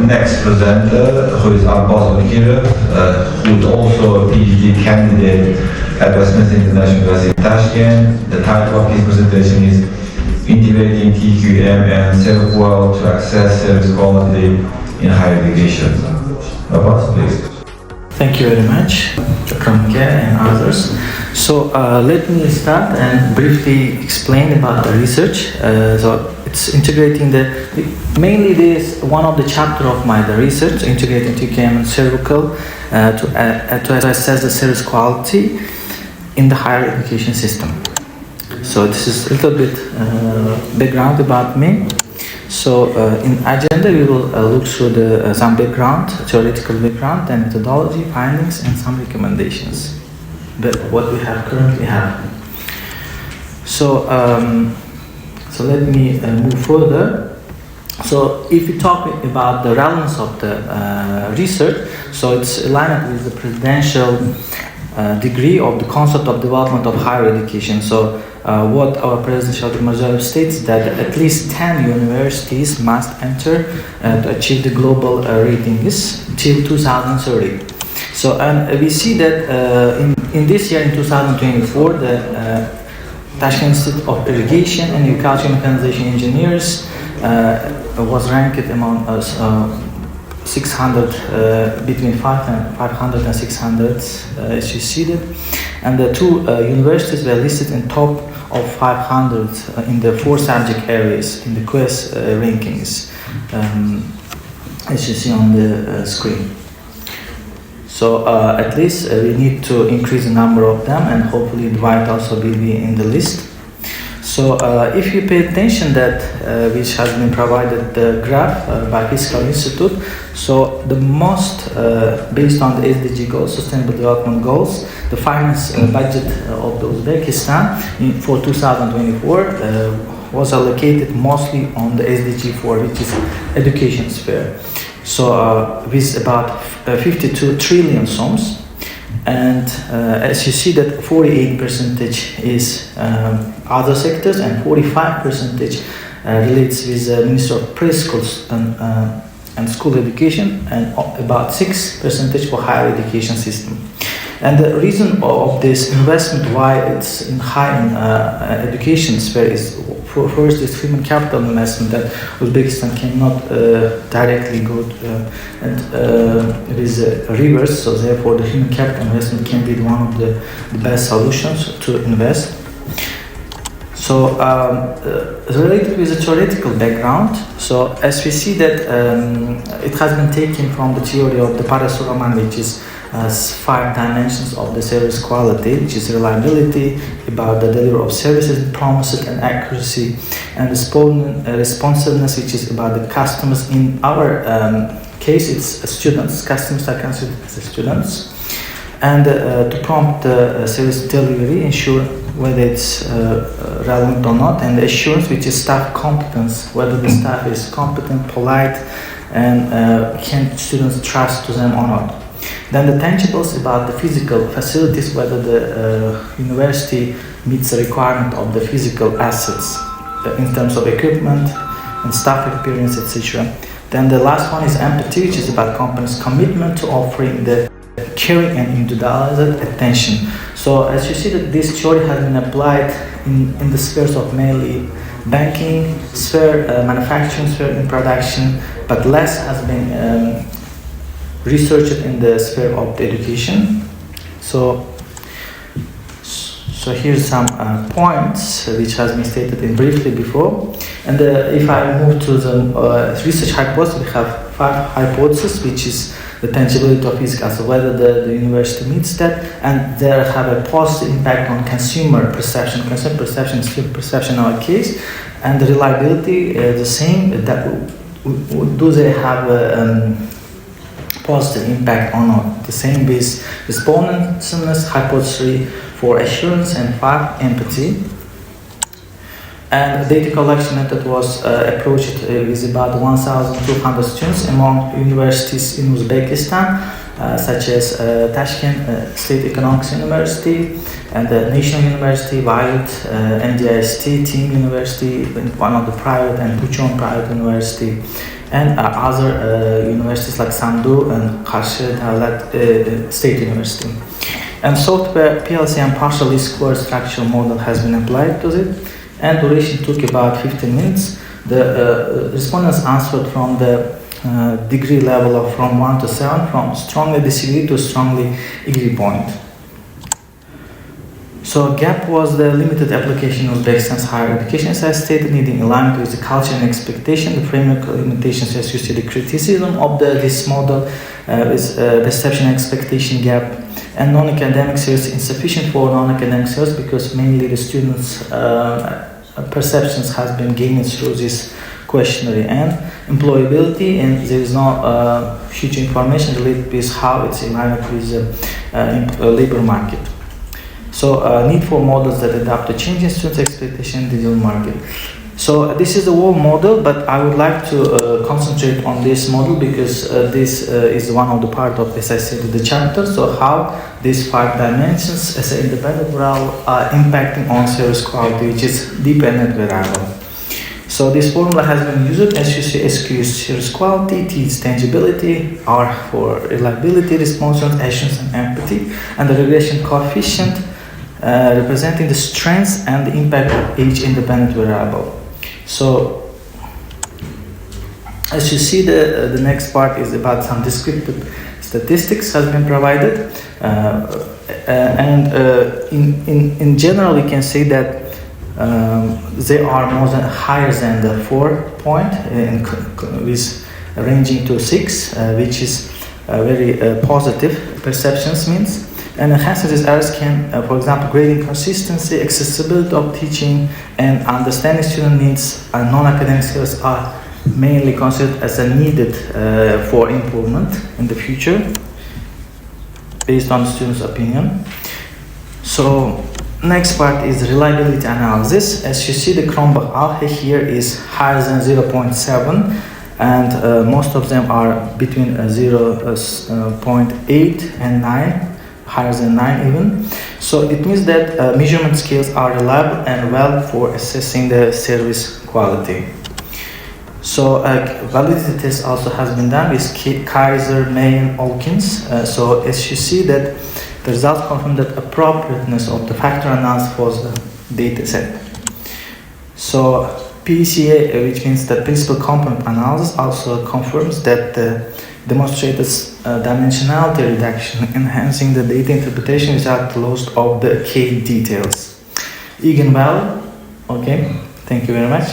next presenter, who is Abbos Utkirov, who is also a PhD candidate at Westminster International University in Tashkent. The title of his presentation is Integrating TQM and SERVQUAL to Access Service Quality in Higher Education. Abbos, please. Thank you very much, Dr. and others. So let me start and briefly explain about the research. So it's integrating mainly this one of the chapter of the research, integrating TQM and SERVQUAL to assess the service quality in the higher education system. So this is a little bit background about me. So in agenda we will look through some background, theoretical background and methodology, findings and some recommendations. But what we currently have. So let me move further. So if we talk about the relevance of the research, so it's aligned with the presidential degree of the concept of development of higher education. So what our President Shalom states that at least 10 universities must enter to achieve the global ratings till 2030. So and we see that in this year, in 2024, the Tashkent Institute of Irrigation and Agriculture Mechanization Engineers was ranked among us 600 between 500 and 600, as you see that, and the two universities were listed in top of 500 in the 4 subject areas in the QS rankings, as you see on the screen. So at least we need to increase the number of them, and hopefully it might also be in the list. So if you pay attention that which has been provided the graph by Fiscal Institute, so the most based on the SDG goals, Sustainable Development Goals, the finance budget of the Uzbekistan for 2024 was allocated mostly on the SDG 4, which is education sphere. So with about 52 trillion sums, and as you see that 48% is other sectors and 45% relates with the Ministry of Preschools and School Education, and about 6% for higher education system. And the reason of this investment, why it's in high education sphere, is first is human capital investment that Uzbekistan cannot directly go and with reverse, so therefore the human capital investment can be one of the best solutions to invest. So related with the theoretical background, so as we see that it has been taken from the theory of the Parasuraman, which is 5 dimensions of the service quality, which is reliability, about the delivery of services, promises and accuracy, and responsiveness, which is about the customers. In our case, it's students. Customers are considered as students. And to prompt the service delivery, ensure whether it's relevant or not, and the assurance, which is staff competence, whether the staff is competent, polite, and can students trust to them or not. Then the tangibles about the physical facilities, whether the university meets the requirement of the physical assets in terms of equipment and staff experience, etc. Then the last one is empathy, which is about company's commitment to offering the caring and individualized attention. So as you see that this theory has been applied in the spheres of mainly banking sphere, manufacturing sphere, in production, but less has been researched in the sphere of the education. So here's some points which has been stated in briefly before. And if I move to the research hypothesis, we have 5 hypotheses, which is the tangibility of physical, so whether the university meets that, and they have a positive impact on consumer perception. Consumer perception is still perception in our case, and the reliability the same. That do they have a positive impact or not? The same with responsiveness, hypothesis for assurance, and 5 empathy. And the data collection method was approached with about 1,200 students among universities in Uzbekistan, such as Tashkent State Economics University and the National University, Violet, NDIST, Team University, one of the private, and Puchon Private University, and other universities like Sandu and Kashi Devlet State University. And software PLC and partially square structural model has been applied to it, and duration took about 15 minutes. The respondents answered from the degree level of from 1 to 7, from strongly disagree to strongly agree point. So GAP was the limited application of Uzbekistan's higher education, as I stated, needing alignment with the culture and expectation. The framework limitations, as you see, the criticism of this model is perception and expectation gap, and non-academic skills insufficient for non-academic skills, because mainly the students' perceptions has been gained through this questionnaire, and employability, and there is no huge information related with how it's aligned with the labor market. So need for models that adapt to changing students' expectation in the digital market. So this is the whole model, but I would like to concentrate on this model because this is one of the part of, as I said, the chapter. So how these 5 dimensions as an independent variable are impacting on service quality, which is dependent variable. So this formula has been used, as you see, SQ is service quality, T is tangibility, R for reliability, responsiveness, assurance, and empathy, and the regression coefficient representing the strengths and the impact of each independent variable. So, as you see, the next part is about some descriptive statistics has been provided, and in general, we can say that they are more than higher than the 4 point, with ranging to 6, which is very positive perceptions means. And enhancing these areas can, for example, grading consistency, accessibility of teaching, and understanding student needs and non-academic skills are mainly considered as a needed for improvement in the future, based on the student's opinion. So, next part is reliability analysis. As you see, the Kronbach-Alhe here is higher than 0.7, and most of them are between 0.8 and 9. Higher than 9 even. So it means that measurement scales are reliable and well for assessing the service quality. So validity test also has been done with Kaiser, May, and Olkins. So as you see that the results confirm that appropriateness of the factor analysis for the data set. So PCA, which means the principal component analysis, also confirms that demonstrated dimensionality reduction, enhancing the data interpretation without loss of the key details. Eigenvalue, okay, thank you very much.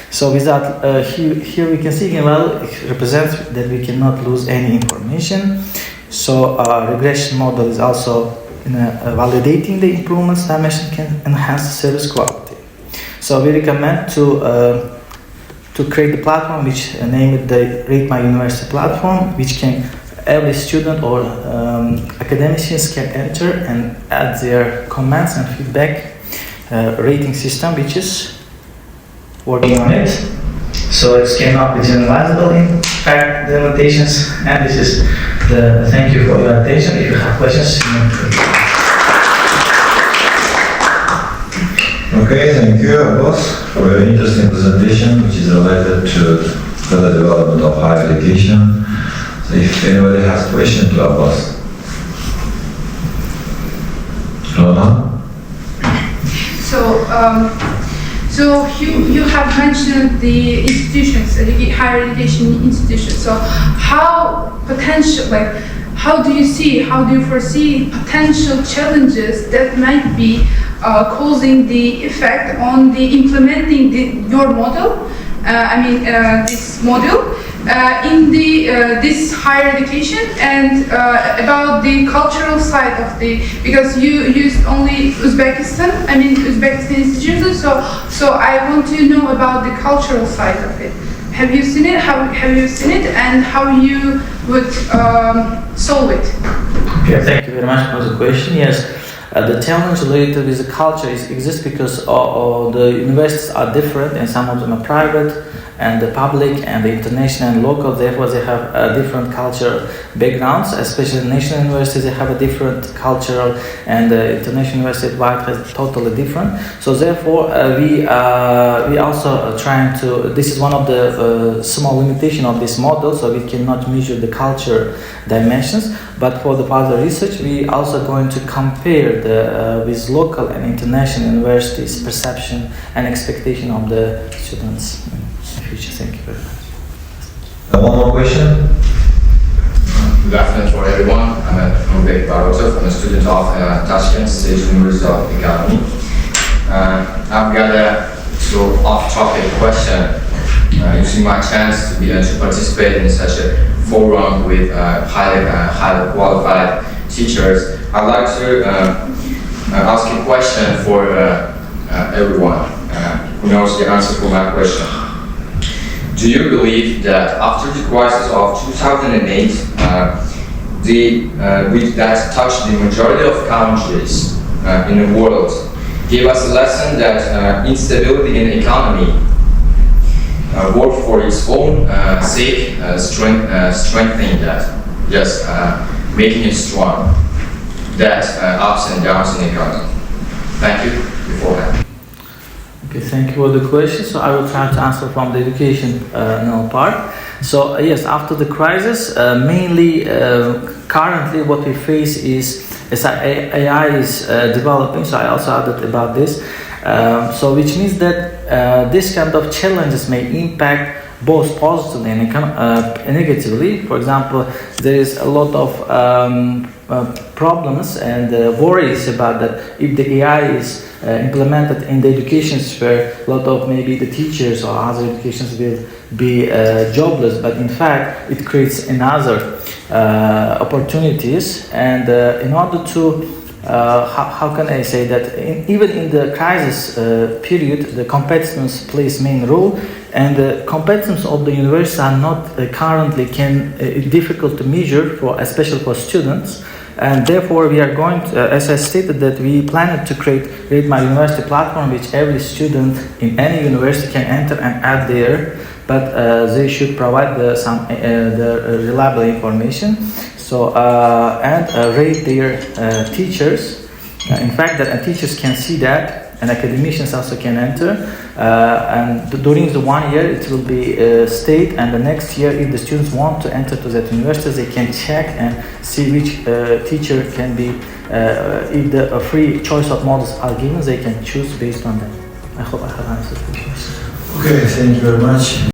So without, here we can see eigenvalue represents that we cannot lose any information. So regression model is also validating the improvements dimension can enhance the service quality. So we recommend to create the platform, which named the Rate My University platform, which can every student or academicians can enter and add their comments and feedback rating system, which is working on it. So it came up with generalizable impact limitations, and this is the thank you for your attention. If you have questions, Okay, thank you, Abbos, for your interesting presentation, which is related to further development of higher education. So if anybody has questions to Abbos. Rona? So you have mentioned the institutions, higher education institutions. So how do you foresee potential challenges that might be causing the effect on the implementing your model? This model in this higher education, and about the cultural side of because you used only Uzbekistan institutions. So I want to know about the cultural side of it. Have you seen it? Have you seen it, and how you would solve it? Okay, thank you very much for the question. Yes. The challenge related with the culture exists because the universities are different, and some of them are private, and the public and the international and local. Therefore, they have different cultural backgrounds. Especially national universities, they have a different cultural, and the international university wide has totally different. So therefore, we also trying to. This is one of the small limitation of this model. So we cannot measure the culture dimensions. But for the further research, we also going to compare with local and international universities' perception and expectation of the students. Thank you very much. One more question? Good afternoon for everyone. I'm Abbos Utkirov. I'm a student of Tashkent State University of Economy. I've got a sort of off-topic question. Using my chance to participate in such a forum with highly qualified teachers, I'd like to ask a question for everyone who knows the answer for my question. Do you believe that after the crisis of 2008, which that touched the majority of countries in the world, gave us a lesson that instability in the economy work for its own sake, strengthening that, just making it strong, that ups and downs in the economy? Thank you beforehand. Okay, thank you for the question. So I will try to answer from the education part. So yes, after the crisis, mainly currently what we face is AI is developing. So I also added about this. So which means that this kind of challenges may impact both positively and negatively. For example, there is a lot of problems and worries about that if the AI is implemented in the education sphere, a lot of maybe the teachers or other educations will be jobless, but in fact it creates another opportunities. And in order to how can I say that even in the crisis period, the competence plays main role, and the competence of the university are not currently difficult to measure for, especially for students. And therefore, we are going to, as I stated, that we planned to create My University platform, which every student in any university can enter and add there, but they should provide the reliable information. So and rate their teachers. In fact, that teachers can see that, and academicians also can enter. And during the 1 year, it will be state, and the next year, if the students want to enter to that university, they can check and see which teacher can be. If the free choice of models are given, they can choose based on that. I hope I have answered the question. Okay, thank you very much.